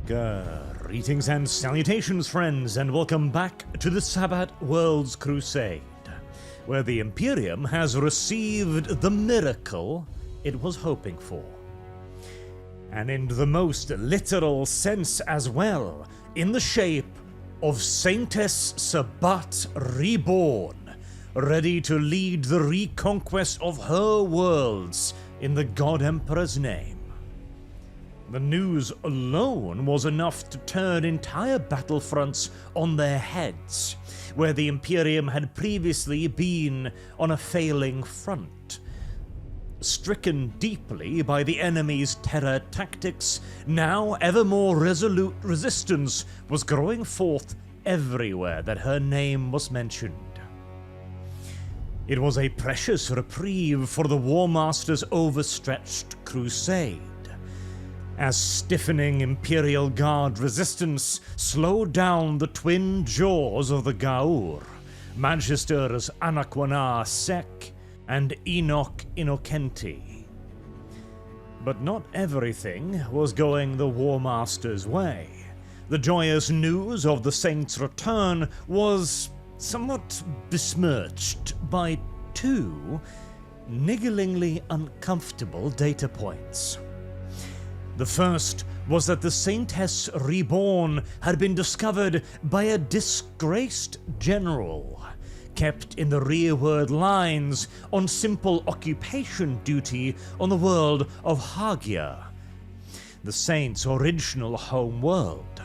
Greetings and salutations, friends, and welcome back to the Sabbat Worlds Crusade, where the Imperium has received the miracle it was hoping for. And in the most literal sense as well, in the shape of Saintess Sabbat Reborn, ready to lead the reconquest of her worlds in the God Emperor's name. The news alone was enough to turn entire battlefronts on their heads, where the Imperium had previously been on a failing front. Stricken deeply by the enemy's terror tactics, now ever more resolute resistance was growing forth everywhere that her name was mentioned. It was a precious reprieve for the Warmaster's overstretched crusade, as stiffening Imperial Guard resistance slowed down the twin jaws of the Gaur, Magisters Anakwana Sek and Enoch Innocenti. But not everything was going the Warmaster's way. The joyous news of the Saint's return was somewhat besmirched by two nigglingly uncomfortable data points. The first was that the Saintess Reborn had been discovered by a disgraced general, kept in the rearward lines on simple occupation duty on the world of Hagia, the Saint's original home world.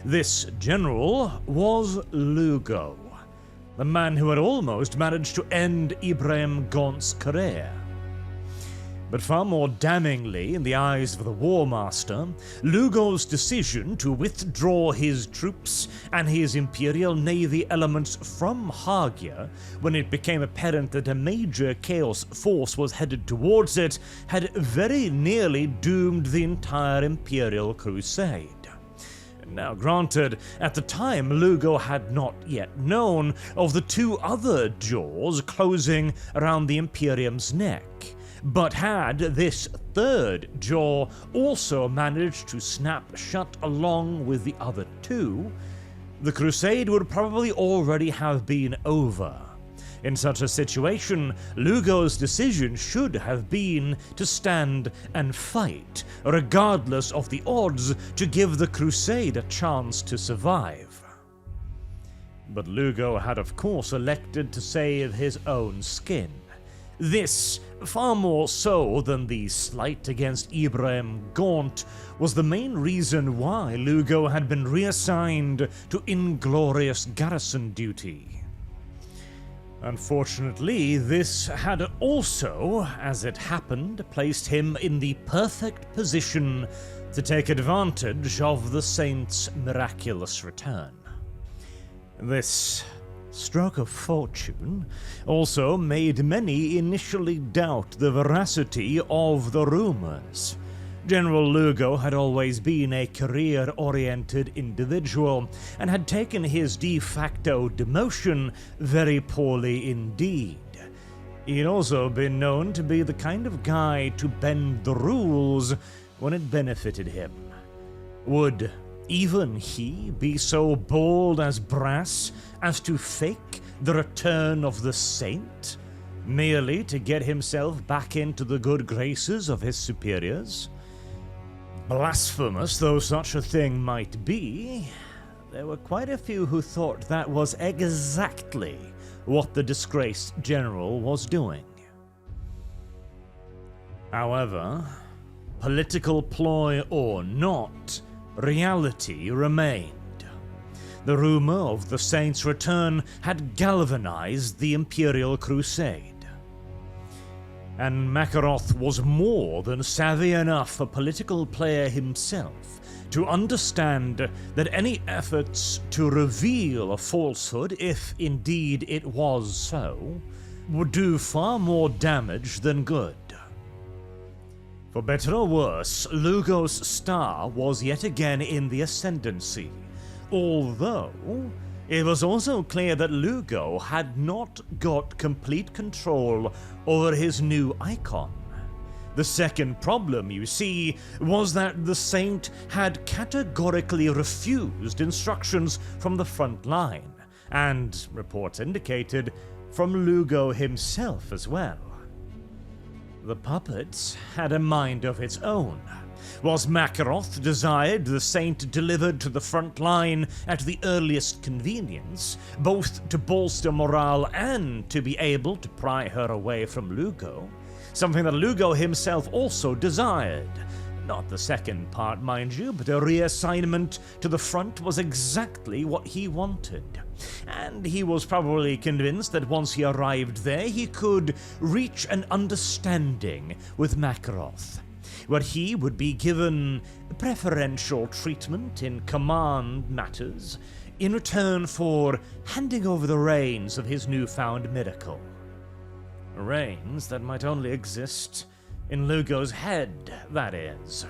This general was Lugo, the man who had almost managed to end Ibrahim Gaunt's career. But far more damningly in the eyes of the Warmaster, Lugo's decision to withdraw his troops and his Imperial Navy elements from Hagia when it became apparent that a major Chaos force was headed towards it had very nearly doomed the entire Imperial Crusade. Now granted, at the time Lugo had not yet known of the two other jaws closing around the Imperium's neck, but had this third jaw also managed to snap shut along with the other two, the Crusade would probably already have been over. In such a situation, Lugo's decision should have been to stand and fight, regardless of the odds, to give the Crusade a chance to survive. But Lugo had of course elected to save his own skin. This, far more so than the slight against Ibrahim Gaunt, was the main reason why Lugo had been reassigned to inglorious garrison duty. Unfortunately, this had also, as it happened, placed him in the perfect position to take advantage of the Saint's miraculous return. This stroke of fortune also made many initially doubt the veracity of the rumors. General Lugo had always been a career-oriented individual and had taken his de facto demotion very poorly indeed. He had also been known to be the kind of guy to bend the rules when it benefited him. Would even he be so bold as brass as to fake the return of the Saint, merely to get himself back into the good graces of his superiors? Blasphemous though such a thing might be, there were quite a few who thought that was exactly what the disgraced general was doing. However, political ploy or not, reality remained. The rumor of the Saint's return had galvanized the Imperial Crusade, and Macaroth was more than savvy enough a political player himself to understand that any efforts to reveal a falsehood, if indeed it was so, would do far more damage than good. For better or worse, Lugo's star was yet again in the ascendancy, although it was also clear that Lugo had not got complete control over his new icon. The second problem, you see, was that the Saint had categorically refused instructions from the front line, and, reports indicated, from Lugo himself as well. The puppet had a mind of its own. Whilst Macaroth desired the Saint delivered to the front line at the earliest convenience, both to bolster morale and to be able to pry her away from Lugo, something that Lugo himself also desired. Not the second part, mind you, but a reassignment to the front was exactly what he wanted. And he was probably convinced that once he arrived there, he could reach an understanding with Macaroth, where he would be given preferential treatment in command matters in return for handing over the reins of his newfound miracle. Reins that might only exist in Lugo's head, that is,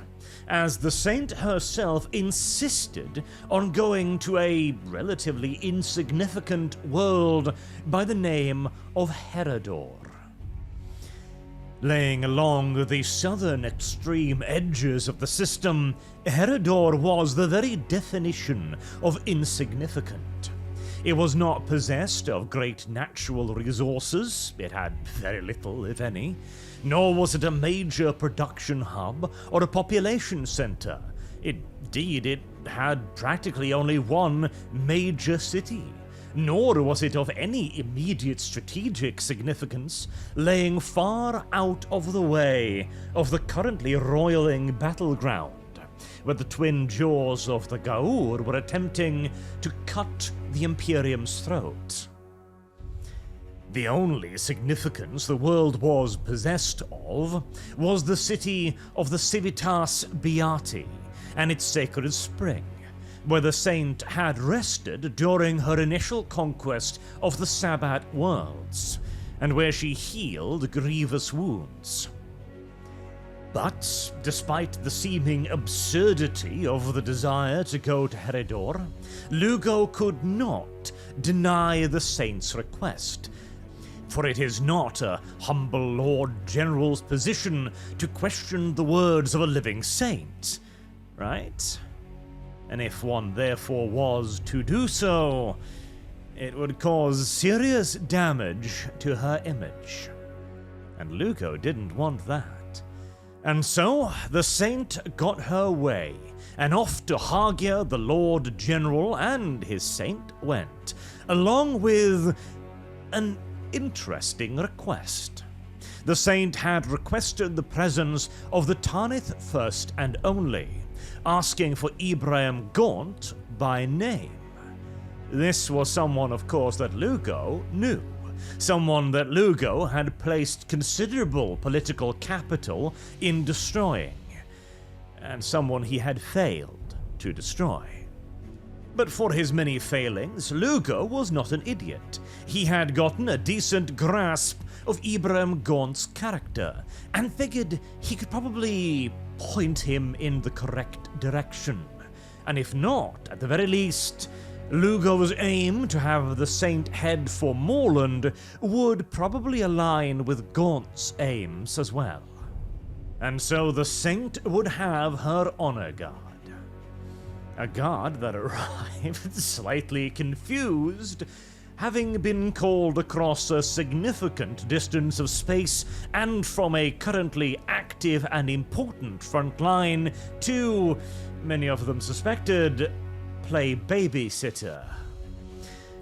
as the Saint herself insisted on going to a relatively insignificant world by the name of Heredor. Laying along the southern extreme edges of the system, Herodor was the very definition of insignificant. It was not possessed of great natural resources, it had very little, if any, nor was it a major production hub or a population center. Indeed, it had practically only one major city, nor was it of any immediate strategic significance, laying far out of the way of the currently roiling battleground, where the twin jaws of the Gaur were attempting to cut the Imperium's throat. The only significance the world was possessed of was the city of the Civitas Beati and its sacred spring, where the Saint had rested during her initial conquest of the Sabbat Worlds, and where she healed grievous wounds. But, despite the seeming absurdity of the desire to go to Heredor, Lugo could not deny the Saint's request, for it is not a humble Lord General's position to question the words of a living saint, right? And if one therefore was to do so, it would cause serious damage to her image. And Lugo didn't want that. And so, the Saint got her way, and off to Hagia the Lord General and his Saint went, along with an interesting request. The Saint had requested the presence of the Tanith First and Only, asking for Ibrahim Gaunt by name. This was someone, of course, that Lugo knew. Someone that Lugo had placed considerable political capital in destroying, and someone he had failed to destroy. But for his many failings, Lugo was not an idiot. He had gotten a decent grasp of Ibrahim Gaunt's character, and figured he could probably point him in the correct direction. And if not, at the very least, Lugo's aim to have the Saint head for Morland would probably align with Gaunt's aims as well. And so the Saint would have her honor guard. A guard that arrived slightly confused, having been called across a significant distance of space and from a currently active and important front line to, many of them suspected, play babysitter.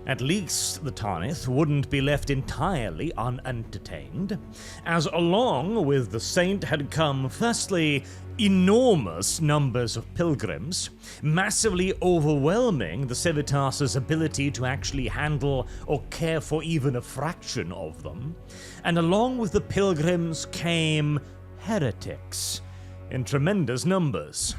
At least the Tanith wouldn't be left entirely unentertained, as along with the Saint had come, firstly, enormous numbers of pilgrims, massively overwhelming the Civitas' ability to actually handle or care for even a fraction of them, and along with the pilgrims came heretics in tremendous numbers.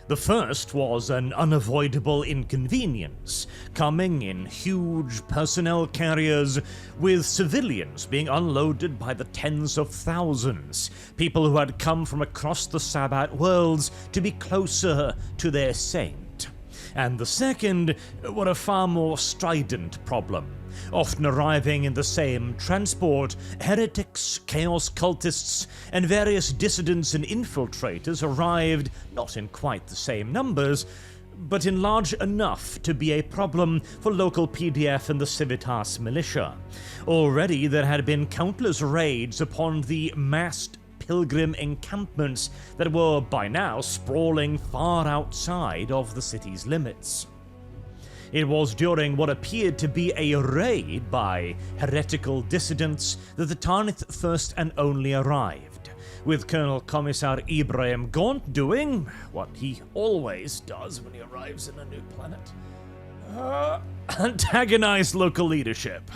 The first was an unavoidable inconvenience, coming in huge personnel carriers, with civilians being unloaded by the tens of thousands, people who had come from across the Sabbat Worlds to be closer to their saint. And the second were a far more strident problem, Often arriving in the same transport, heretics, chaos cultists, and various dissidents and infiltrators arrived not in quite the same numbers, but in large enough to be a problem for local PDF and the Civitas militia. Already there had been countless raids upon the massed pilgrim encampments that were by now sprawling far outside of the city's limits. It was during what appeared to be a raid by heretical dissidents that the Tarnith first and only arrived, with Colonel Commissar Ibrahim Gaunt doing what he always does when he arrives in a new planet: antagonize local leadership.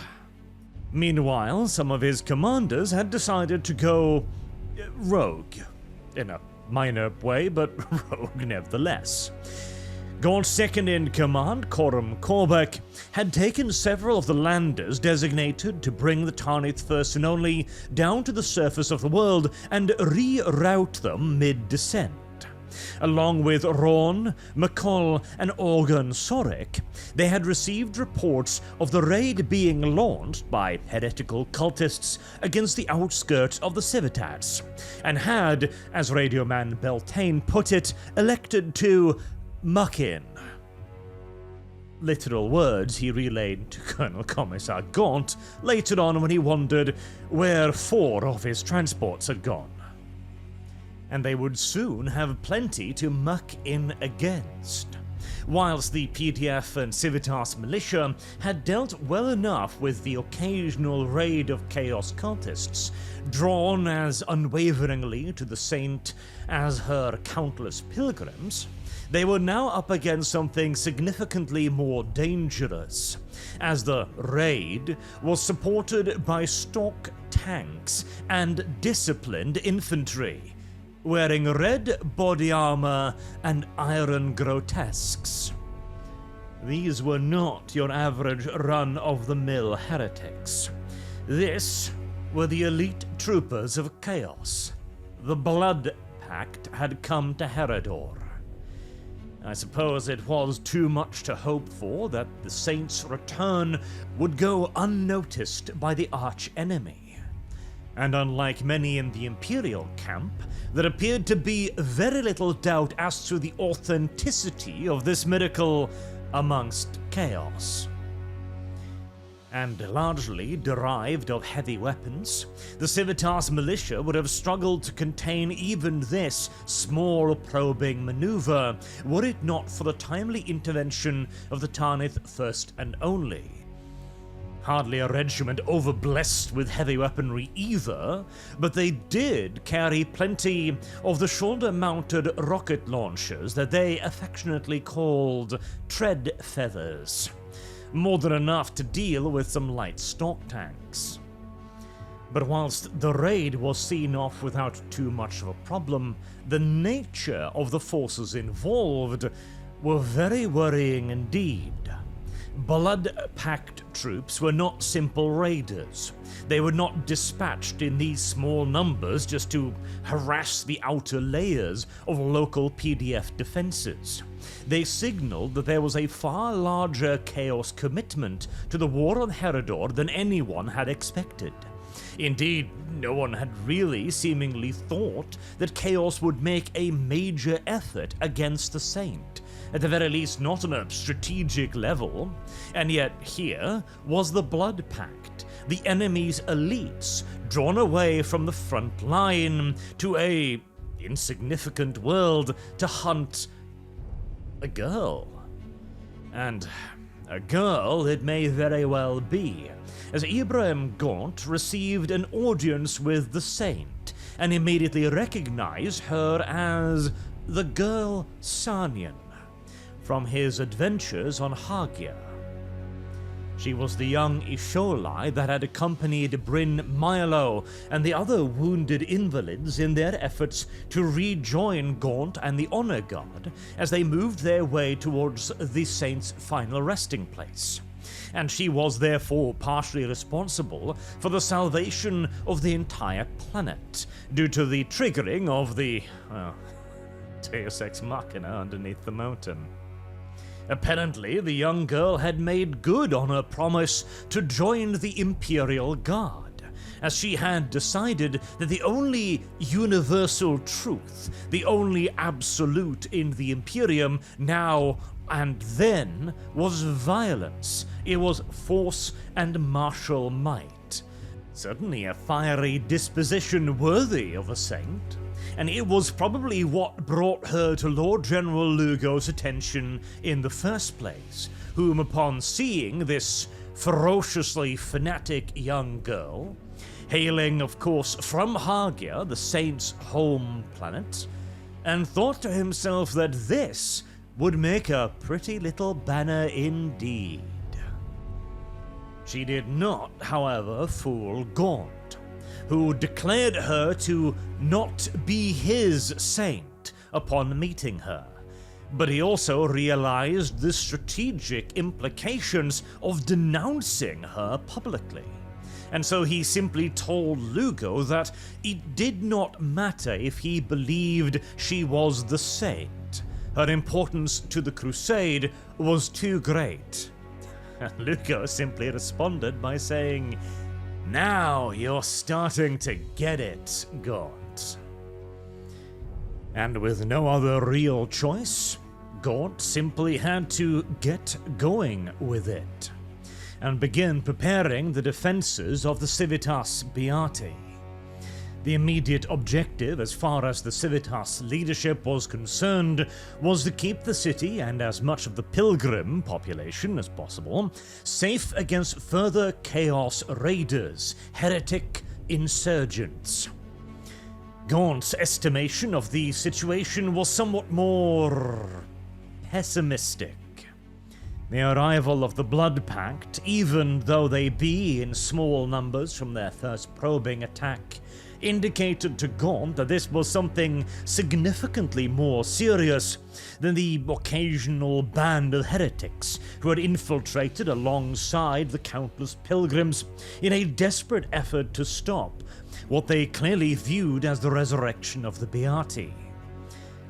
Meanwhile, some of his commanders had decided to go rogue, in a minor way, but rogue nevertheless. Gaunt's second-in-command, Coram Corbeck, had taken several of the landers designated to bring the Tarnith First and Only down to the surface of the world and reroute them mid-descent. Along with Ron, McCall, and Organ Sorek, they had received reports of the raid being launched by heretical cultists against the outskirts of the Civitas, and had, as Radioman Beltane put it, elected to muck in. Literal words he relayed to Colonel Commissar Gaunt later on when he wondered where 4 of his transports had gone. And they would soon have plenty to muck in against. Whilst the PDF and Civitas militia had dealt well enough with the occasional raid of chaos cultists, drawn as unwaveringly to the saint as her countless pilgrims, they were now up against something significantly more dangerous, as the raid was supported by stock tanks and disciplined infantry, wearing red body armor and iron grotesques. These were not your average run-of-the-mill heretics. This were the elite troopers of chaos. The Blood Pact had come to Heredor. I suppose it was too much to hope for that the Saints' return would go unnoticed by the arch-enemy. And unlike many in the Imperial camp, there appeared to be very little doubt as to the authenticity of this miracle amongst chaos. And largely derived of heavy weapons, the Civitas militia would have struggled to contain even this small probing maneuver were it not for the timely intervention of the Tarnith First and Only. Hardly a regiment overblessed with heavy weaponry either, but they did carry plenty of the shoulder-mounted rocket launchers that they affectionately called tread feathers. More than enough to deal with some light stock tanks. But whilst the raid was seen off without too much of a problem, the nature of the forces involved were very worrying indeed. Blood Pact troops were not simple raiders. They were not dispatched in these small numbers just to harass the outer layers of local PDF defenses. They signaled that there was a far larger chaos commitment to the war on Herodor than anyone had expected. Indeed, no one had really seemingly thought that chaos would make a major effort against the Saint, at the very least not on a strategic level. And yet here was the Blood Pact, the enemy's elites, drawn away from the front line to a insignificant world to hunt a girl. And a girl it may very well be, as Ibrahim Gaunt received an audience with the Saint and immediately recognized her as the girl Sarnian from his adventures on Hagia. She was the young Isholai that had accompanied Bryn Milo and the other wounded invalids in their efforts to rejoin Gaunt and the Honor Guard as they moved their way towards the Saint's final resting place. And she was therefore partially responsible for the salvation of the entire planet, due to the triggering of the, Deus Ex Machina underneath the mountain. Apparently, the young girl had made good on her promise to join the Imperial Guard, as she had decided that the only universal truth, the only absolute in the Imperium now and then, was violence. It was force and martial might. Certainly a fiery disposition worthy of a saint, and it was probably what brought her to Lord General Lugo's attention in the first place, whom, upon seeing this ferociously fanatic young girl, hailing of course from Hagia, the saint's home planet, and thought to himself that this would make a pretty little banner indeed. She did not, however, fool Gaunt, who declared her to not be his saint upon meeting her, but he also realized the strategic implications of denouncing her publicly, and so he simply told Lugo that it did not matter if he believed she was the saint. Her importance to the Crusade was too great. Lugo simply responded by saying, "Now you're starting to get it, Gaunt." And with no other real choice, Gaunt simply had to get going with it, and begin preparing the defenses of the Civitas Beati. The immediate objective, as far as the Civitas leadership was concerned, was to keep the city and as much of the pilgrim population as possible safe against further chaos raiders, heretic insurgents. Gaunt's estimation of the situation was somewhat more pessimistic. The arrival of the Blood Pact, even though they be in small numbers from their first probing attack, indicated to Gaunt that this was something significantly more serious than the occasional band of heretics who had infiltrated alongside the countless pilgrims in a desperate effort to stop what they clearly viewed as the resurrection of the Beati.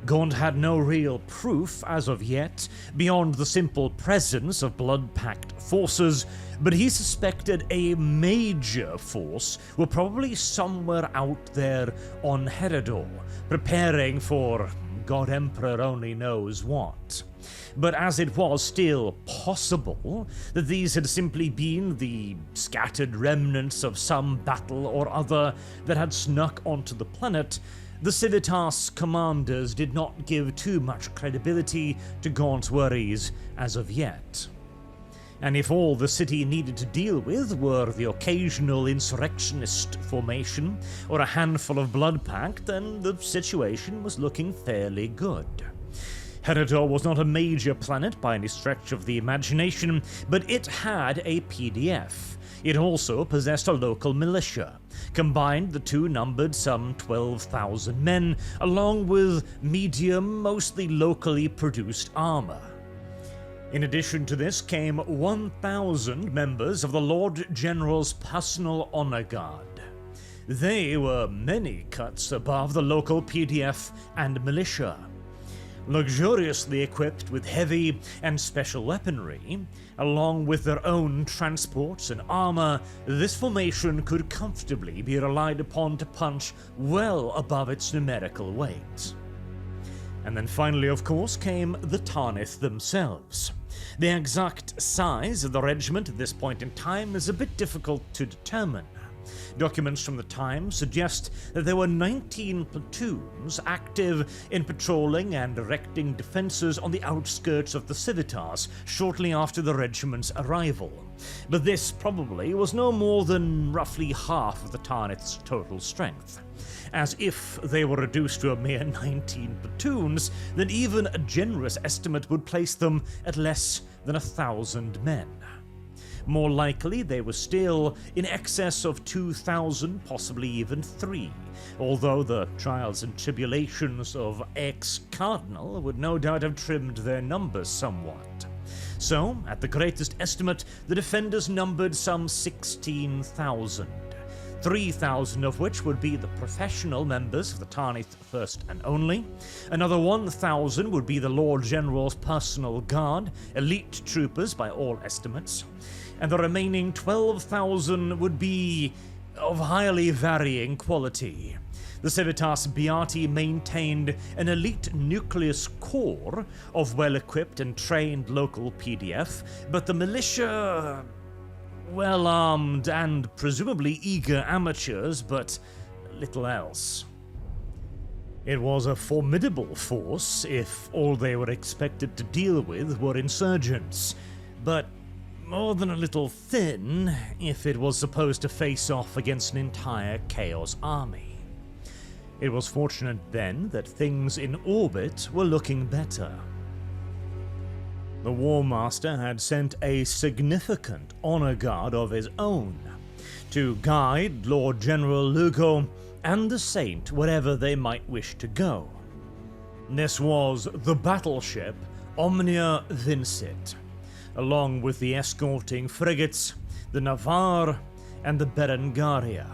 Gaunt had no real proof as of yet, beyond the simple presence of Blood Pact forces, but he suspected a major force were probably somewhere out there on Heredor, preparing for God Emperor only knows what. But as it was still possible that these had simply been the scattered remnants of some battle or other that had snuck onto the planet, the Civitas commanders did not give too much credibility to Gaunt's worries as of yet. And if all the city needed to deal with were the occasional insurrectionist formation or a handful of Blood Pact, then the situation was looking fairly good. Heredor was not a major planet by any stretch of the imagination, but it had a PDF. It also possessed a local militia. Combined, the two numbered some 12,000 men, along with medium, mostly locally produced armor. In addition to this came 1,000 members of the Lord General's personal honor guard. They were many cuts above the local PDF and militia. Luxuriously equipped with heavy and special weaponry, along with their own transports and armor, this formation could comfortably be relied upon to punch well above its numerical weight. And then finally, of course, came the Tarnith themselves. The exact size of the regiment at this point in time is a bit difficult to determine. Documents from the time suggest that there were 19 platoons active in patrolling and erecting defenses on the outskirts of the Civitas shortly after the regiment's arrival, but this probably was no more than roughly half of the Tarnith's total strength. As if they were reduced to a mere 19 platoons, then even a generous estimate would place them at less than 1,000 men. More likely, they were still in excess of 2,000, possibly even 3, although the trials and tribulations of ex-Cardinal would no doubt have trimmed their numbers somewhat. So, at the greatest estimate, the defenders numbered some 16,000. 3,000 of which would be the professional members of the Tarnith First and Only. Another 1,000 would be the Lord General's personal guard, elite troopers by all estimates. And the remaining 12,000 would be of highly varying quality. The Civitas Beati maintained an elite nucleus core of well-equipped and trained local PDF, but the militia, well-armed and presumably eager amateurs, but little else. It was a formidable force if all they were expected to deal with were insurgents, but more than a little thin if it was supposed to face off against an entire Chaos army. It was fortunate then that things in orbit were looking better. The Warmaster had sent a significant honor guard of his own to guide Lord General Lugo and the Saint wherever they might wish to go. This was the battleship Omnia Vincit, along with the escorting frigates, the Navarre, and the Berengaria.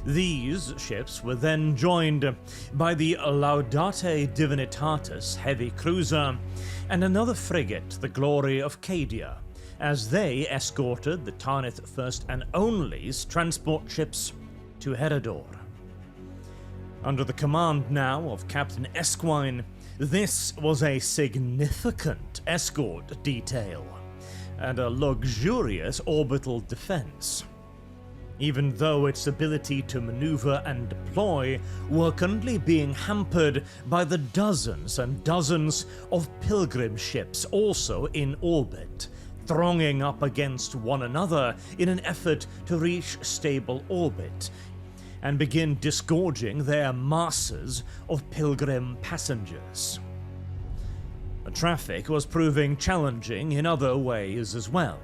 These ships were then joined by the Laudate Divinitatis heavy cruiser and another frigate, the Glory of Cadia, as they escorted the Tarnith First and Only's transport ships to Heredor. Under the command now of Captain Esquine, this was a significant escort detail and a luxurious orbital defense, even though its ability to maneuver and deploy were currently being hampered by the dozens and dozens of pilgrim ships also in orbit, thronging up against one another in an effort to reach stable orbit and begin disgorging their masses of pilgrim passengers. The traffic was proving challenging in other ways as well.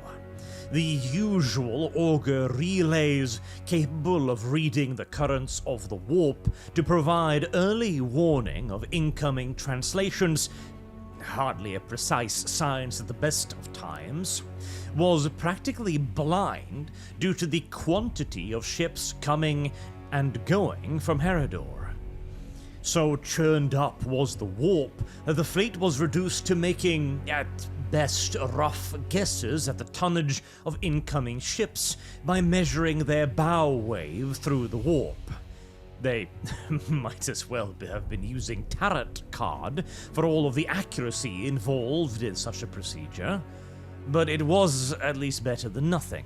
The usual auger relays capable of reading the currents of the warp to provide early warning of incoming translations, hardly a precise science at the best of times, was practically blind due to the quantity of ships coming and going from Heredor. So churned up was the warp that the fleet was reduced to making, at best, rough guesses at the tonnage of incoming ships by measuring their bow wave through the warp. They might as well have been using tarot card for all of the accuracy involved in such a procedure, but it was at least better than nothing.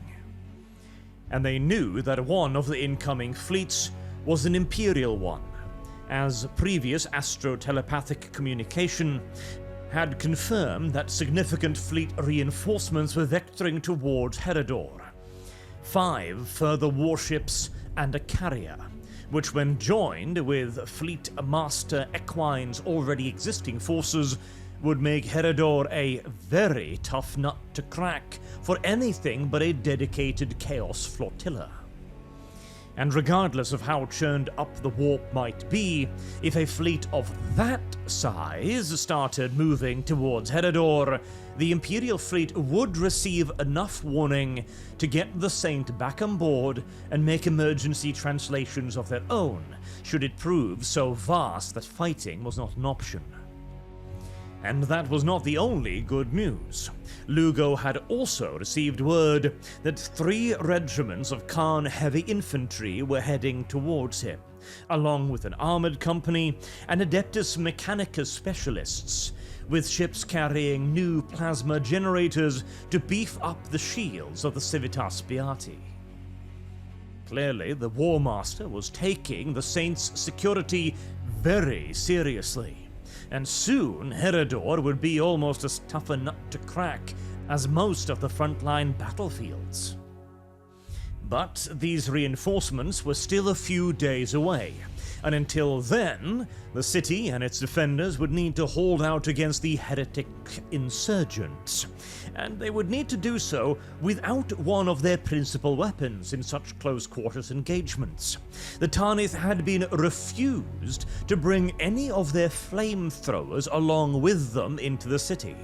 And they knew that one of the incoming fleets was an Imperial one, as previous astro-telepathic communication had confirmed that significant fleet reinforcements were vectoring towards Heredor. 5 further warships and a carrier, which when joined with Fleet Master Equine's already existing forces would make Heredor a very tough nut to crack for anything but a dedicated Chaos flotilla. And regardless of how churned up the warp might be, if a fleet of that size started moving towards Heredor, the Imperial fleet would receive enough warning to get the Saint back on board and make emergency translations of their own, should it prove so vast that fighting was not an option. And that was not the only good news. Lugo had also received word that 3 regiments of Khan heavy infantry were heading towards him, along with an armored company and Adeptus Mechanicus specialists, with ships carrying new plasma generators to beef up the shields of the Civitas Beati. Clearly, the Warmaster was taking the Saints' security very seriously, and soon Heredor would be almost as tough a nut to crack as most of the frontline battlefields. But these reinforcements were still a few days away, and until then, the city and its defenders would need to hold out against the heretic insurgents, and they would need to do so without one of their principal weapons in such close-quarters engagements. The Tarnith had been refused to bring any of their flamethrowers along with them into the city.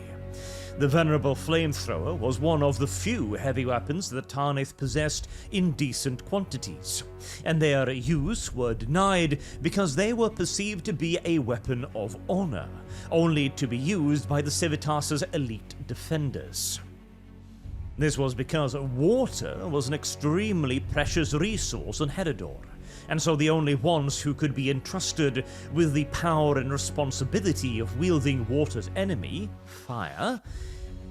The venerable flamethrower was one of the few heavy weapons that Tarnith possessed in decent quantities, and their use were denied because they were perceived to be a weapon of honor, only to be used by the Civitas' elite defenders. This was because water was an extremely precious resource on Heredor, and so the only ones who could be entrusted with the power and responsibility of wielding water's enemy, fire,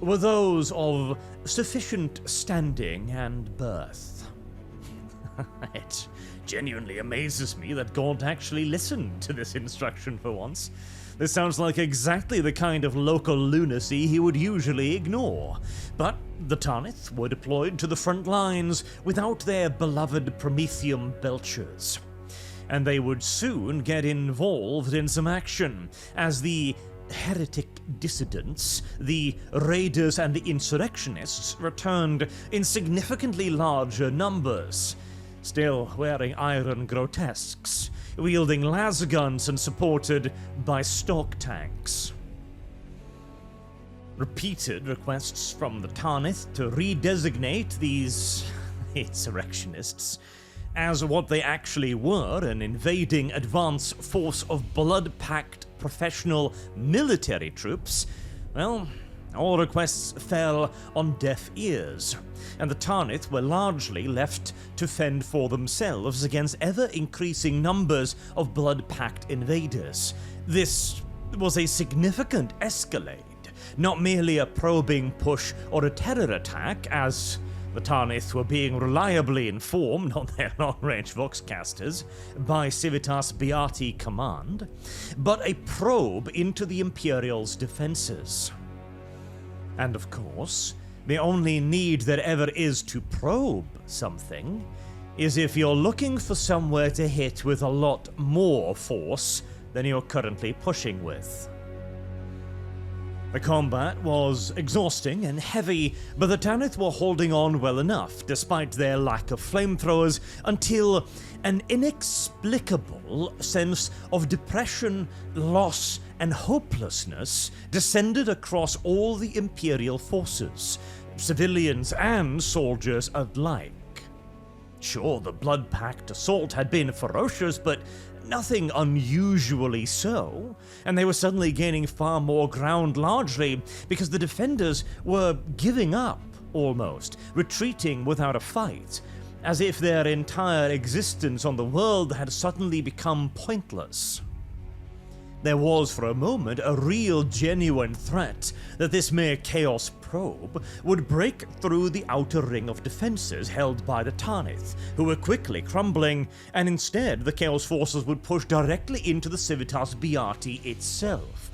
were those of sufficient standing and birth. It genuinely amazes me that Gaunt actually listened to this instruction for once. This sounds like exactly the kind of local lunacy he would usually ignore. But the Tarnith were deployed to the front lines without their beloved Prometheum belchers, and they would soon get involved in some action, as the heretic dissidents, the raiders and the insurrectionists returned in significantly larger numbers, still wearing iron grotesques, wielding laser guns and supported by stock tanks. Repeated requests from the Tarnith to redesignate these insurrectionists as what they actually were, an invading advance force of blood pact professional military troops, well, all requests fell on deaf ears, and the Tarnith were largely left to fend for themselves against ever-increasing numbers of blood pact invaders. This was a significant escalade, not merely a probing push or a terror attack, as the Tarnith were being reliably informed on their long-range voxcasters by Civitas Beati command, but a probe into the Imperial's defenses. And of course, the only need there ever is to probe something is if you're looking for somewhere to hit with a lot more force than you're currently pushing with. The combat was exhausting and heavy, but the Tarnith were holding on well enough, despite their lack of flamethrowers, until an inexplicable sense of depression, loss, and hopelessness descended across all the Imperial forces, civilians and soldiers alike. Sure, the Blood Pact assault had been ferocious, but nothing unusually so, and they were suddenly gaining far more ground, largely because the defenders were giving up, almost, retreating without a fight, as if their entire existence on the world had suddenly become pointless. There was, for a moment, a real, genuine threat that this mere Chaos probe would break through the outer ring of defenses held by the Tarnith, who were quickly crumbling, and instead the Chaos forces would push directly into the Civitas Beati itself.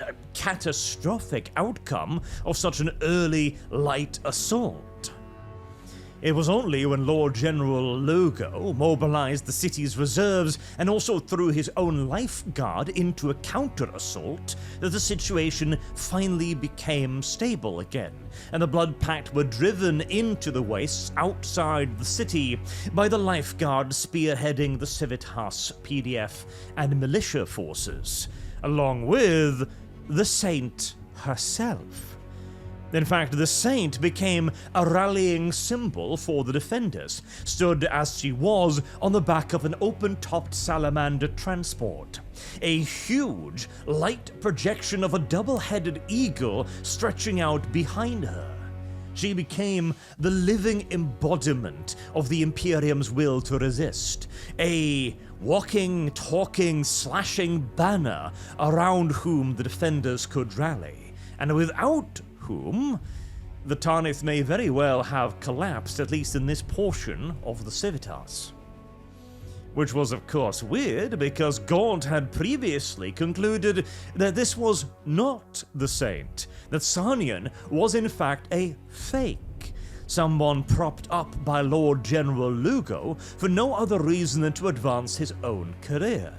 A catastrophic outcome of such an early, light assault. It was only when Lord General Lugo mobilized the city's reserves and also threw his own lifeguard into a counter-assault that the situation finally became stable again, and the Blood Pact were driven into the wastes outside the city by the lifeguard spearheading the Civitas PDF and militia forces, along with the Saint herself. In fact, the Saint became a rallying symbol for the defenders, stood as she was on the back of an open-topped salamander transport, a huge light projection of a double-headed eagle stretching out behind her. She became the living embodiment of the Imperium's will to resist, a walking, talking, slashing banner around whom the defenders could rally, and without whom the Tarnith may very well have collapsed, at least in this portion of the Civitas. Which was of course weird, because Gaunt had previously concluded that this was not the Saint, that Sarnian was in fact a fake, someone propped up by Lord General Lugo for no other reason than to advance his own career.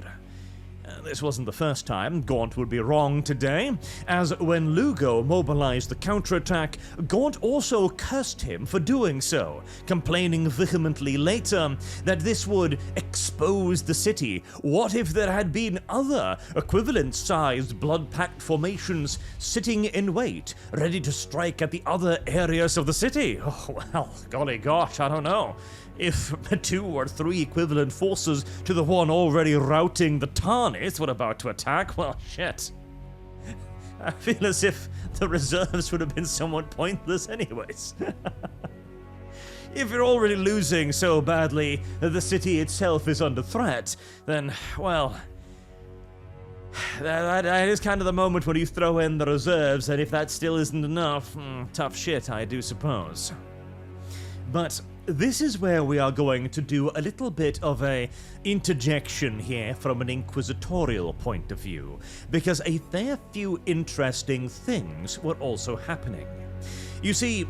This wasn't the first time Gaunt would be wrong today, as when Lugo mobilized the counterattack, Gaunt also cursed him for doing so, complaining vehemently later that this would expose the city. What if there had been other equivalent-sized blood pact formations sitting in wait, ready to strike at the other areas of the city? Oh, well, golly gosh, I don't know. If 2 or 3 equivalent forces to the one already routing the Tarnis were about to attack, well, shit. I feel as if the reserves would have been somewhat pointless anyways. If you're already losing so badly that the city itself is under threat, then, well, that is kind of the moment when you throw in the reserves, and if that still isn't enough, tough shit, I do suppose. But this is where we are going to do a little bit of a interjection here from an inquisitorial point of view, because a fair few interesting things were also happening. You see,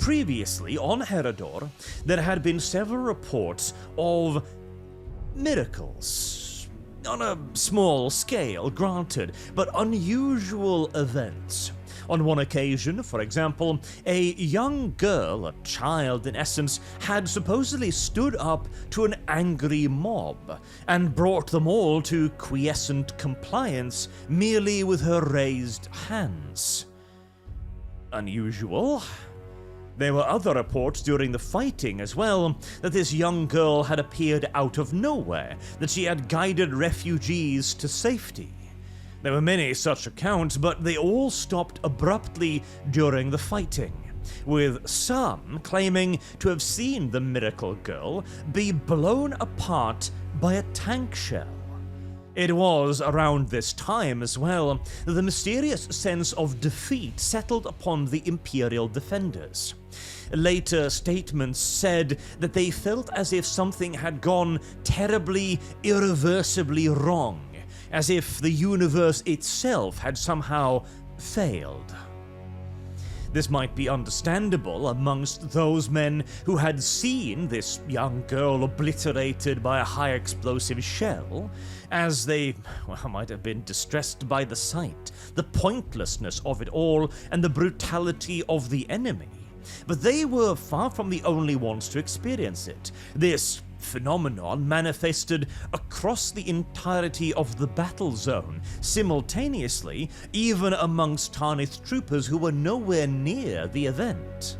previously on Heredor, there had been several reports of miracles, on a small scale, granted, but unusual events. On one occasion, for example, a young girl, a child in essence, had supposedly stood up to an angry mob and brought them all to quiescent compliance merely with her raised hands. Unusual. There were other reports during the fighting as well that this young girl had appeared out of nowhere, that she had guided refugees to safety. There were many such accounts, but they all stopped abruptly during the fighting, with some claiming to have seen the miracle girl be blown apart by a tank shell. It was around this time as well that the mysterious sense of defeat settled upon the Imperial defenders. Later statements said that they felt as if something had gone terribly, irreversibly wrong, as if the universe itself had somehow failed. This might be understandable amongst those men who had seen this young girl obliterated by a high-explosive shell, as they, well, might have been distressed by the sight, the pointlessness of it all, and the brutality of the enemy. But they were far from the only ones to experience it. This phenomenon manifested across the entirety of the battle zone, simultaneously, even amongst Tarnith troopers who were nowhere near the event.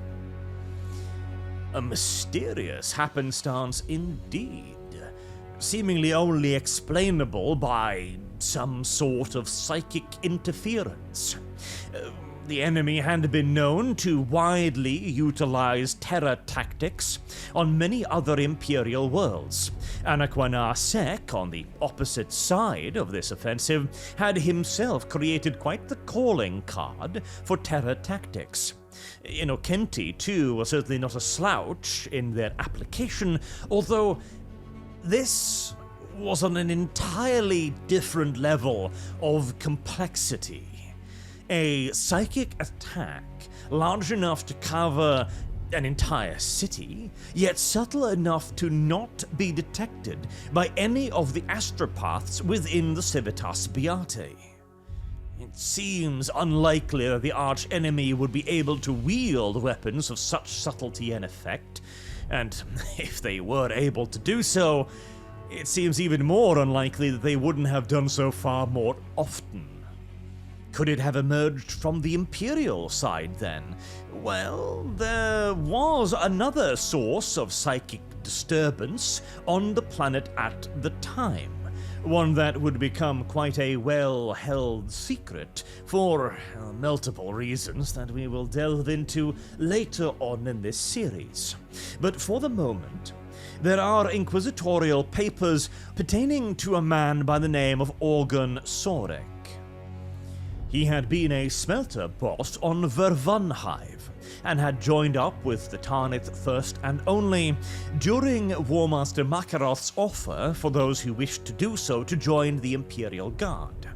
A mysterious happenstance indeed, seemingly only explainable by some sort of psychic interference. The enemy had been known to widely utilize terror tactics on many other Imperial worlds. Anaquanar Sek, on the opposite side of this offensive, had himself created quite the calling card for terror tactics. Innokenti, too, was certainly not a slouch in their application, although this was on an entirely different level of complexity. A psychic attack large enough to cover an entire city, yet subtle enough to not be detected by any of the astropaths within the Civitas Beati. It seems unlikely that the arch-enemy would be able to wield weapons of such subtlety and effect, and if they were able to do so, it seems even more unlikely that they wouldn't have done so far more often. Could it have emerged from the Imperial side then? Well, there was another source of psychic disturbance on the planet at the time, one that would become quite a well-held secret for multiple reasons that we will delve into later on in this series. But for the moment, there are inquisitorial papers pertaining to a man by the name of Organ Sorek. He had been a smelter boss on Vervunhive, and had joined up with the Tarnith first and only during Warmaster Macaroth's offer for those who wished to do so to join the Imperial Guard.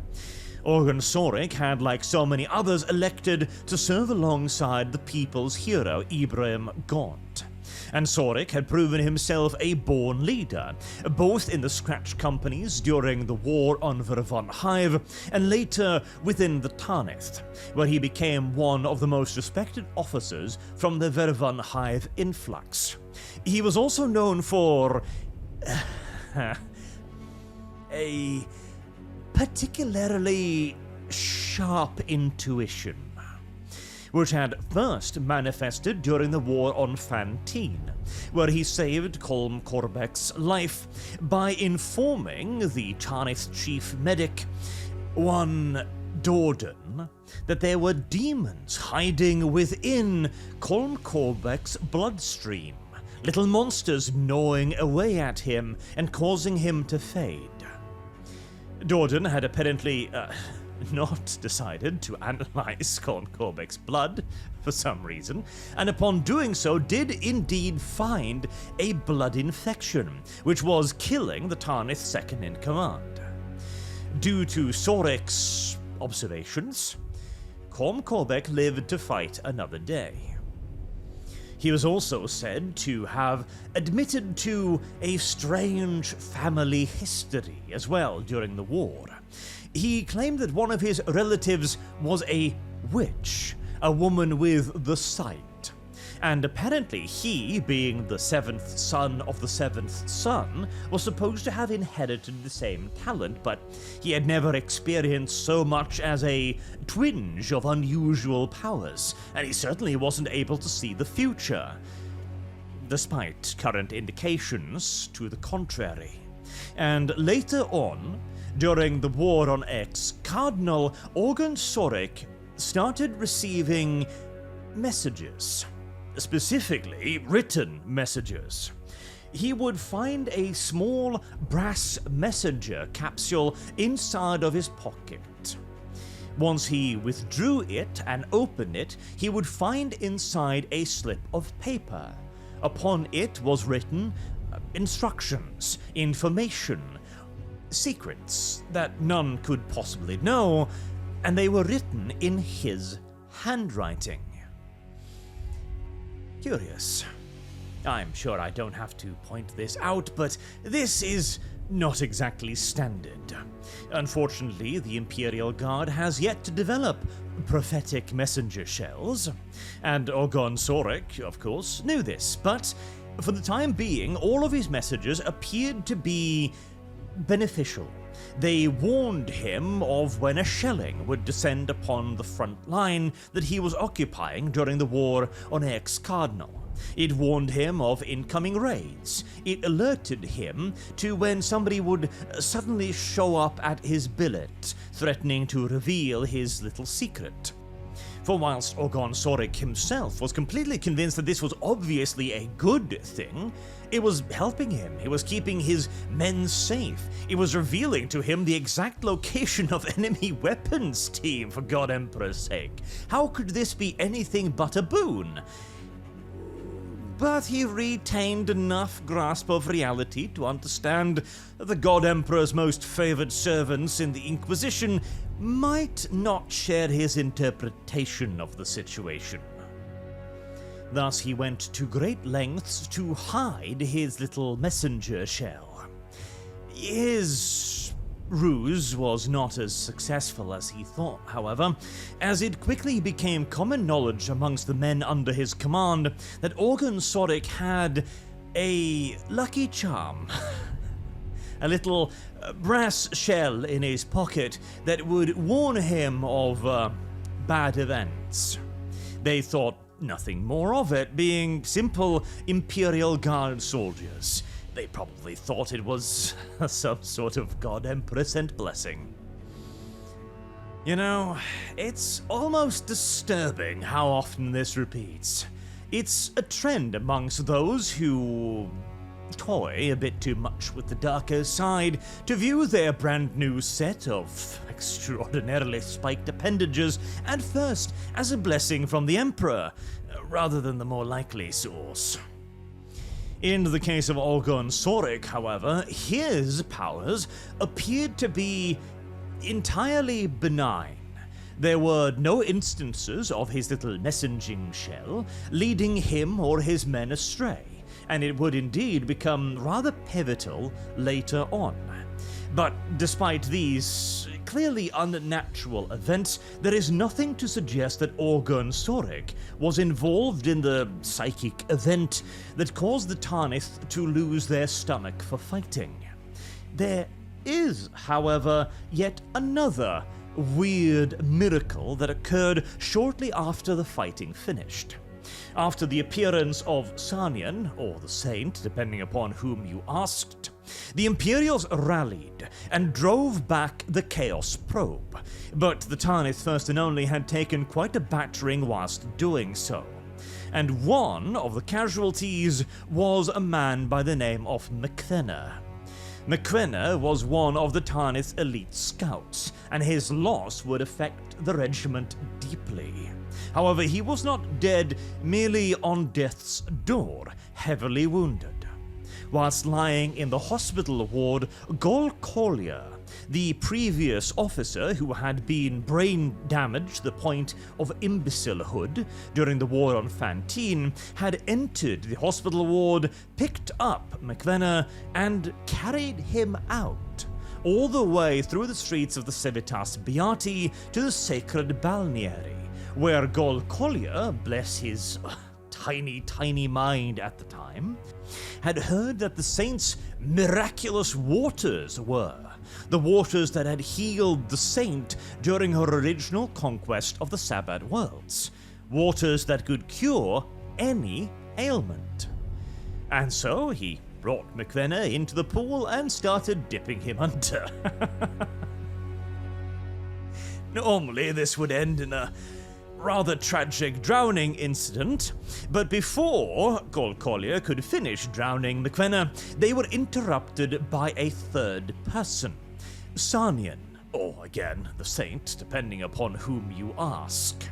Organ Sorek had, like so many others, elected to serve alongside the people's hero Ibrahim Gaunt. and Sorik had proven himself a born leader, both in the scratch companies during the war on Vervon Hive, and later within the Tarnith, where he became one of the most respected officers from the Vervon Hive influx. He was also known for a particularly sharp intuition, which had first manifested during the war on Fantine, where he saved Colm Corbec's life by informing the Tarnith chief medic, one Dordan, that there were demons hiding within Colm Corbec's bloodstream, little monsters gnawing away at him and causing him to fade. Dordan had apparently not decided to analyze Colm Corbec's blood for some reason, and upon doing so did indeed find a blood infection, which was killing the Tarnith second in command. Due to Sorik's observations, Colm Corbec lived to fight another day. He was also said to have admitted to a strange family history as well during the war. He claimed that one of his relatives was a witch, a woman with the sight, and apparently he, being the seventh son of the seventh son, was supposed to have inherited the same talent, but he had never experienced so much as a twinge of unusual powers, and he certainly wasn't able to see the future, despite current indications to the contrary. And later on, during the war on X, Cardinal Organ Sorik started receiving messages, specifically written messages. He would find a small brass messenger capsule inside of his pocket. Once he withdrew it and opened it, he would find inside a slip of paper. Upon it was written instructions, information, secrets that none could possibly know, and they were written in his handwriting. Curious. I'm sure I don't have to point this out, but this is not exactly standard. Unfortunately, the Imperial Guard has yet to develop prophetic messenger shells, and Orgon Sorik, of course, knew this, but for the time being, all of his messages appeared to be beneficial. They warned him of when a shelling would descend upon the front line that he was occupying during the war on Ex-Cardinal. It warned him of incoming raids. It alerted him to when somebody would suddenly show up at his billet, threatening to reveal his little secret. For whilst Orgon Sorik himself was completely convinced that this was obviously a good thing, it was helping him, it was keeping his men safe, it was revealing to him the exact location of enemy weapons team, for God Emperor's sake. How could this be anything but a boon? But he retained enough grasp of reality to understand that the God Emperor's most favored servants in the Inquisition might not share his interpretation of the situation. Thus he went to great lengths to hide his little messenger shell. His ruse was not as successful as he thought, however, as it quickly became common knowledge amongst the men under his command that Orgon Sorik had a lucky charm. A little brass shell in his pocket that would warn him of bad events. They thought nothing more of it, being simple Imperial Guard soldiers. They probably thought it was some sort of God Emperor sent blessing. You know, it's almost disturbing how often this repeats. It's a trend amongst those who toy a bit too much with the darker side to view their brand new set of extraordinarily spiked appendages at first as a blessing from the Emperor, rather than the more likely source. In the case of Orgon Sorik, however, his powers appeared to be entirely benign. There were no instances of his little messaging shell leading him or his men astray, and it would indeed become rather pivotal later on. But despite these clearly unnatural events, there is nothing to suggest that Orgon Sorik was involved in the psychic event that caused the Tarnith to lose their stomach for fighting. There is, however, yet another weird miracle that occurred shortly after the fighting finished. After the appearance of Sarnian, or the Saint, depending upon whom you asked, the Imperials rallied and drove back the Chaos Probe, but the Tarnith First and Only had taken quite a battering whilst doing so, and one of the casualties was a man by the name of McKenna. McKenna was one of the Tarnith's elite scouts, and his loss would affect the regiment deeply. However, he was not dead, merely on death's door, heavily wounded. Whilst lying in the hospital ward, Gol Collier, the previous officer who had been brain damaged to the point of imbecilehood during the war on Fantine, had entered the hospital ward, picked up McVenna, and carried him out, all the way through the streets of the Civitas Beati to the sacred balneary, where Gol Collier, bless his tiny mind at the time, had heard that the saint's miraculous waters were the waters that had healed the saint during her original conquest of the Sabbat Worlds, waters that could cure any ailment. And so he brought McVenna into the pool and started dipping him under. Normally this would end in a rather tragic drowning incident, but before Gol Collier could finish drowning McVenna, they were interrupted by a third person, Sarnian, or again, the Saint, depending upon whom you ask.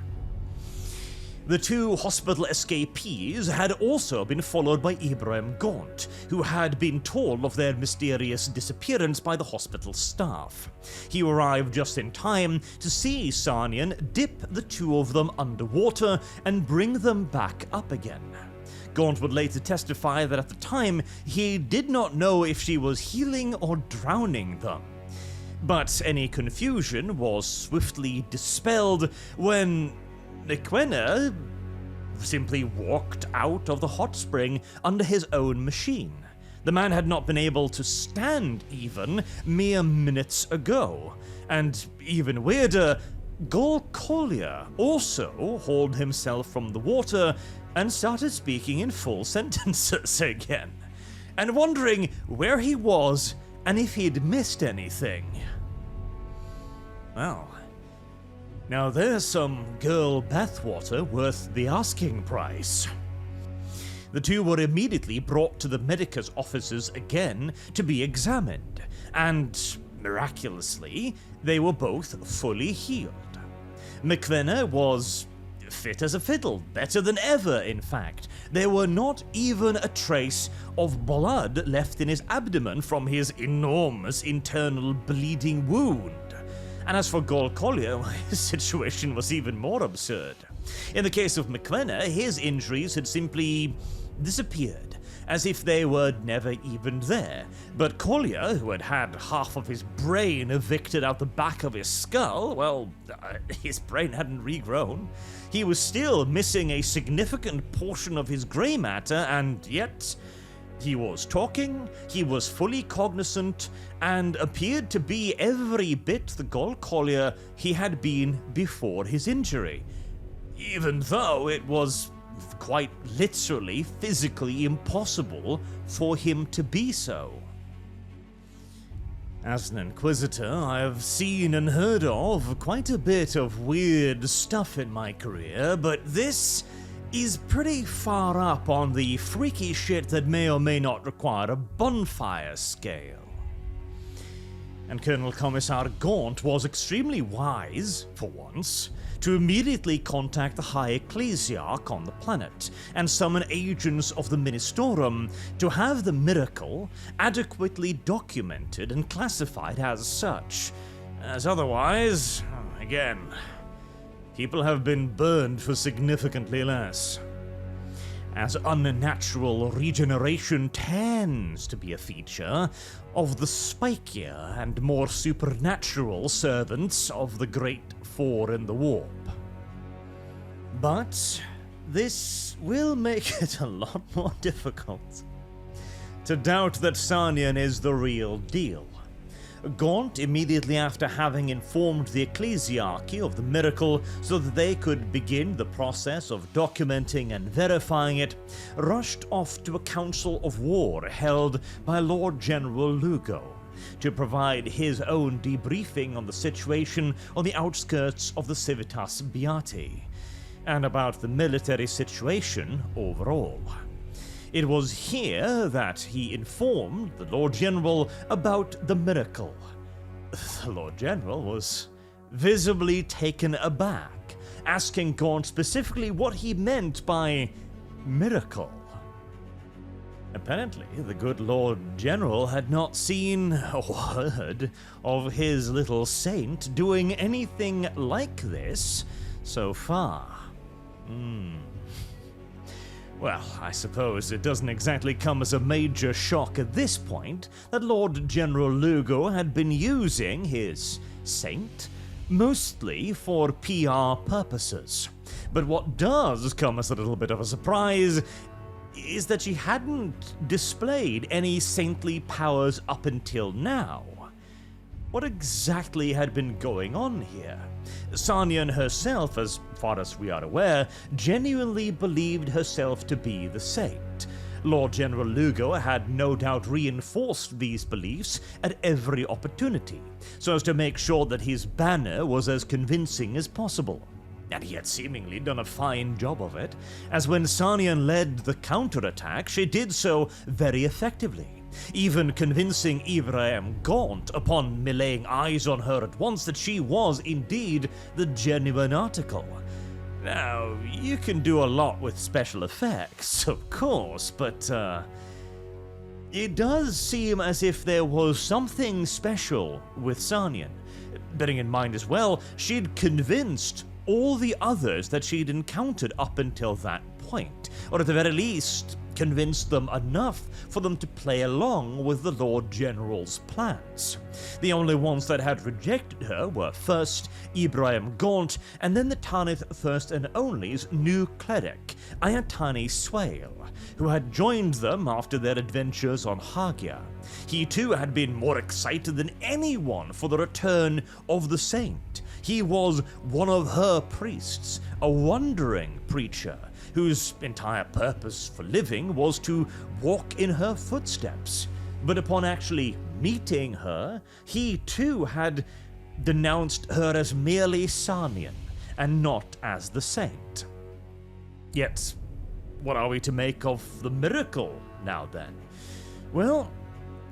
The two hospital escapees had also been followed by Ibrahim Gaunt, who had been told of their mysterious disappearance by the hospital staff. He arrived just in time to see Sarnian dip the two of them underwater and bring them back up again. Gaunt would later testify that at the time he did not know if she was healing or drowning them. But any confusion was swiftly dispelled when McVenna simply walked out of the hot spring under his own machine. The man had not been able to stand even mere minutes ago, and even weirder, Gol Collier also hauled himself from the water and started speaking in full sentences again, and wondering where he was and if he'd missed anything. Well, now there's some girl bathwater worth the asking price. The two were immediately brought to the medicus offices again to be examined, and miraculously, they were both fully healed. McVenna was fit as a fiddle, better than ever in fact. There were not even a trace of blood left in his abdomen from his enormous internal bleeding wound. And as for Gol Collier, his situation was even more absurd. In the case of McVenna, his injuries had simply disappeared, as if they were never even there. But Collier, who had had half of his brain evicted out the back of his skull, well, his brain hadn't regrown. He was still missing a significant portion of his grey matter, and yet he was talking, he was fully cognizant, and appeared to be every bit the Gol Collier he had been before his injury, even though it was quite literally, physically impossible for him to be so. As an Inquisitor, I have seen and heard of quite a bit of weird stuff in my career, but this is pretty far up on the freaky shit that may or may not require a bonfire scale. And Colonel Commissar Gaunt was extremely wise, for once, to immediately contact the High Ecclesiarch on the planet and summon agents of the Ministorum to have the miracle adequately documented and classified as such, as otherwise, again, people have been burned for significantly less. as unnatural regeneration tends to be a feature of the spikier and more supernatural servants of the Great Four in the Warp. But this will make it a lot more difficult to doubt that Sarnion is the real deal. Gaunt, immediately after having informed the ecclesiarchy of the miracle so that they could begin the process of documenting and verifying it, rushed off to a council of war held by Lord General Lugo to provide his own debriefing on the situation on the outskirts of the Civitas Beati, and about the military situation overall. It was here that he informed the Lord General about the miracle. The Lord General was visibly taken aback, asking Gaunt specifically what he meant by miracle. Apparently, the good Lord General had not seen or heard of his little saint doing anything like this so far. Well, I suppose it doesn't exactly come as a major shock at this point that Lord General Lugo had been using his saint mostly for PR purposes. But what does come as a little bit of a surprise is that she hadn't displayed any saintly powers up until now. What exactly had been going on here? Sarnion herself, as far as we are aware, genuinely believed herself to be the saint. Lord General Lugo had no doubt reinforced these beliefs at every opportunity, so as to make sure that his banner was as convincing as possible. And he had seemingly done a fine job of it, as when Sarnion led the counterattack, she did so very effectively, even convincing Ibrahim Gaunt, upon me laying eyes on her at once, that she was indeed the genuine article. Now, you can do a lot with special effects, of course, but it does seem as if there was something special with Sarnion. Bearing in mind as well, she'd convinced all the others that she'd encountered up until that point, or at the very least, convinced them enough for them to play along with the Lord General's plans. The only ones that had rejected her were first Ibrahim Gaunt, and then the Tanith First and Only's new cleric, Ayatani Swale, who had joined them after their adventures on Hagia. He too had been more excited than anyone for the return of the saint. He was one of her priests, a wandering preacher, whose entire purpose for living was to walk in her footsteps. But upon actually meeting her, he too had denounced her as merely Sarnion, and not as the saint. Yet, what are we to make of the miracle now then? Well,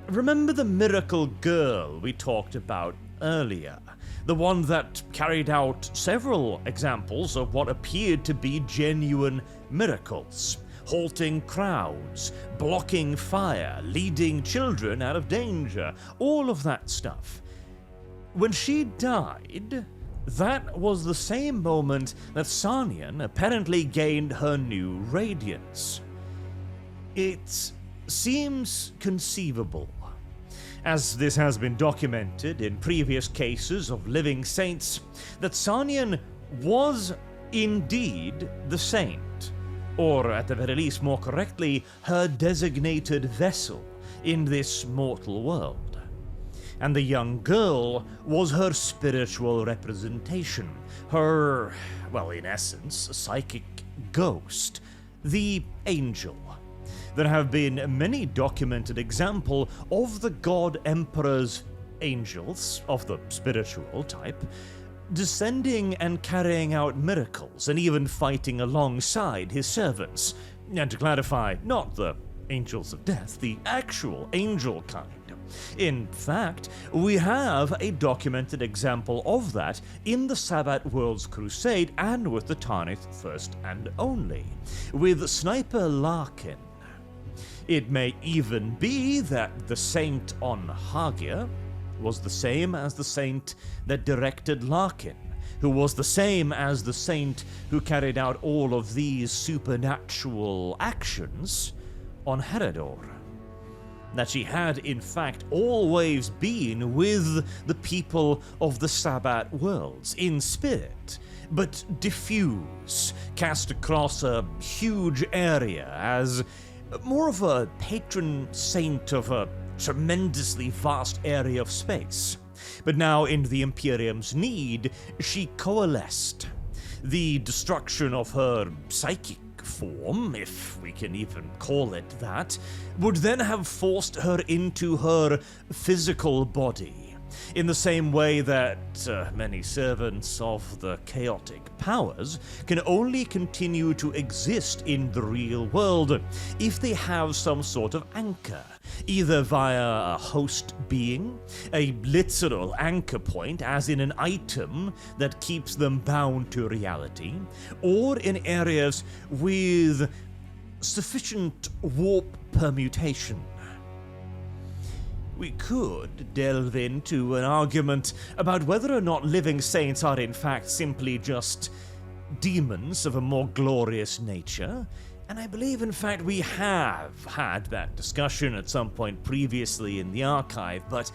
remember the miracle girl we talked about earlier? The one that carried out several examples of what appeared to be genuine miracles. Halting crowds, blocking fire, leading children out of danger, all of that stuff. When she died, that was the same moment that Sarnion apparently gained her new radiance. It seems conceivable, as this has been documented in previous cases of living saints, that Sarnion was indeed the saint, or at the very least, more correctly, her designated vessel in this mortal world. And the young girl was her spiritual representation, her, well, in essence, psychic ghost, the angel. There have been many documented examples of the God Emperor's angels, of the spiritual type, descending and carrying out miracles, and even fighting alongside his servants. And to clarify, not the angels of death, the actual angel kind. In fact, we have a documented example of that in the Sabbat Worlds Crusade and with the Tanith First and Only, with Sniper Larkin. It may even be that the saint on Hagia was the same as the saint that directed Larkin, who was the same as the saint who carried out all of these supernatural actions on Heredor. That she had, in fact, always been with the people of the Sabbat Worlds in spirit, but diffuse, cast across a huge area as more of a patron saint of a tremendously vast area of space. But now, in the Imperium's need, she coalesced. The destruction of her psychic form, if we can even call it that, would then have forced her into her physical body, in the same way that many servants of the chaotic powers can only continue to exist in the real world if they have some sort of anchor, either via a host being, a literal anchor point as in an item that keeps them bound to reality, or in areas with sufficient warp permutation. We could delve into an argument about whether or not living saints are in fact simply just demons of a more glorious nature, and I believe in fact we have had that discussion at some point previously in the archive, but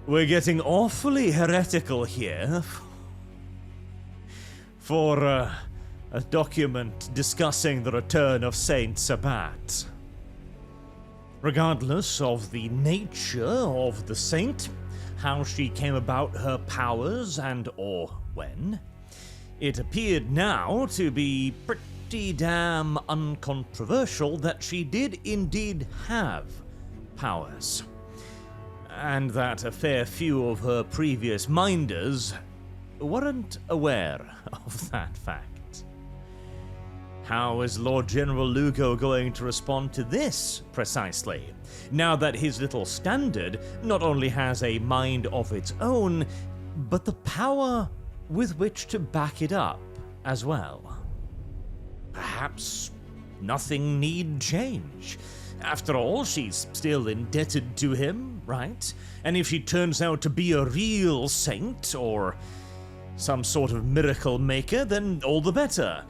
we're getting awfully heretical here for a document discussing the return of Saint Sabbat. Regardless of the nature of the saint, how she came about her powers and or when, it appeared now to be pretty damn uncontroversial that she did indeed have powers, and that a fair few of her previous minders weren't aware of that fact. How is Lord General Lugo going to respond to this, precisely, now that his little standard not only has a mind of its own, but the power with which to back it up as well? Perhaps nothing need change. After all, she's still indebted to him, right? And if she turns out to be a real saint, or some sort of miracle maker, then all the better.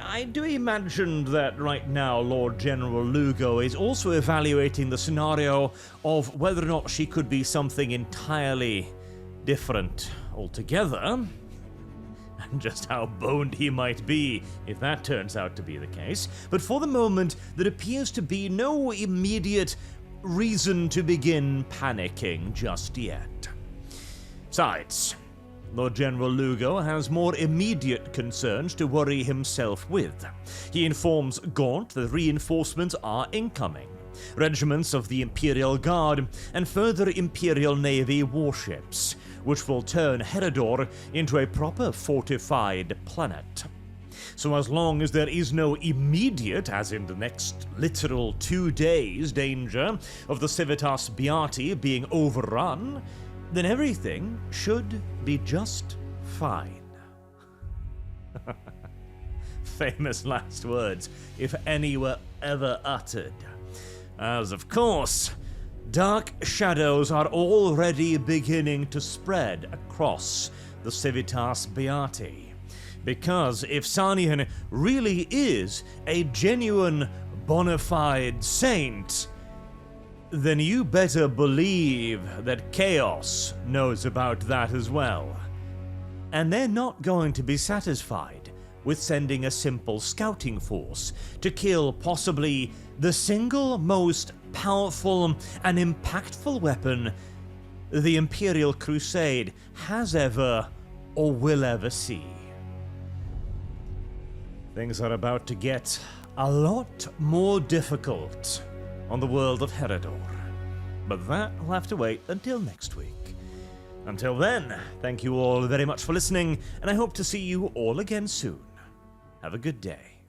I do imagine that right now Lord General Lugo is also evaluating the scenario of whether or not she could be something entirely different altogether, and just how boned he might be if that turns out to be the case. But for the moment, there appears to be no immediate reason to begin panicking just yet. Besides, Lord General Lugo has more immediate concerns to worry himself with. He informs Gaunt that reinforcements are incoming, regiments of the Imperial Guard, and further Imperial Navy warships, which will turn Heredor into a proper fortified planet. So as long as there is no immediate, as in the next literal 2 days, danger of the Civitas Beati being overrun, then everything should be just fine. Famous last words, if any were ever uttered. As of course, dark shadows are already beginning to spread across the Civitas Beati. Because if Sanian really is a genuine bona fide saint, then you better believe that Chaos knows about that as well. And they're not going to be satisfied with sending a simple scouting force to kill possibly the single most powerful and impactful weapon the Imperial Crusade has ever or will ever see. Things are about to get a lot more difficult on the world of Heredor, but that will have to wait until next week. Until then, thank you all very much for listening, and I hope to see you all again soon. Have a good day.